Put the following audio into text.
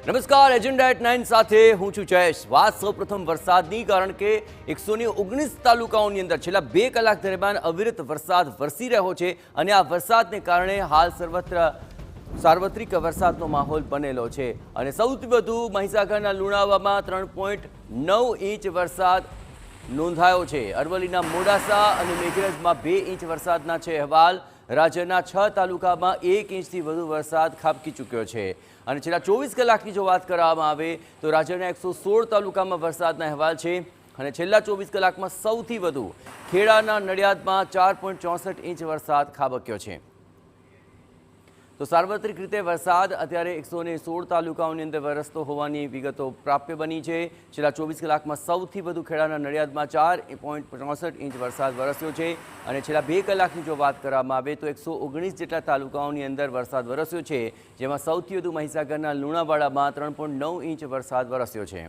નમસ્કાર, agenda at 9 સાથે હું છું જયેશ। વાત સૌપ્રથમ વરસાદની, કારણ કે 119 તાલુકાઓની અંદર છેલ્લા 2 કલાક દરમિયાન અવિરત વરસાદ વરસી રહ્યો છે અને આ વરસાદને કારણે હાલ સર્વત્ર સાર્વત્રિક વરસાદનો માહોલ બનેલો છે અને સૌથી વધુ મહીસાગરના લુણાવાડામાં 3.9 ઇંચ વરસાદ નોંધાયો છે। અરવલ્લીના મોડાસા અને મેઘરજમાં 2 ઇંચ વરસાદના છે અહેવાલ। રાજ્યના 6 તાલુકામાં 1 ઇંચથી વધુ વરસાદ ખાબકી ચૂક્યો છે અને છેલ્લા 24 કલાકની જો વાત કરવામાં આવે તો રાજ્યના 116 તાલુકામાં વરસાદના અહેવાલ છે અને છેલ્લા 24 કલાકમાં સૌથી વધુ ખેડાના નડિયાદમાં 4.64 ઇંચ વરસાદ ખાબક્યો છે। તો સાર્વત્રિક રીતે વરસાદ અત્યારે 116 તાલુકાઓની અંદર વરસતો હોવાની વિગતો પ્રાપ્ય બની છે। છેલ્લા 24 કલાકમાં સૌથી વધુ ખેડાના નડિયાદમાં 4.65 ઇંચ વરસાદ વરસ્યો છે અને છેલ્લા 2 કલાકની જો વાત કરવામાં આવે તો 119 જેટલા તાલુકાઓની અંદર વરસાદ વરસ્યો છે, જેમાં સૌથી વધુ મહીસાગરના લુણાવાડામાં 3.9 ઇંચ વરસાદ વરસ્યો છે।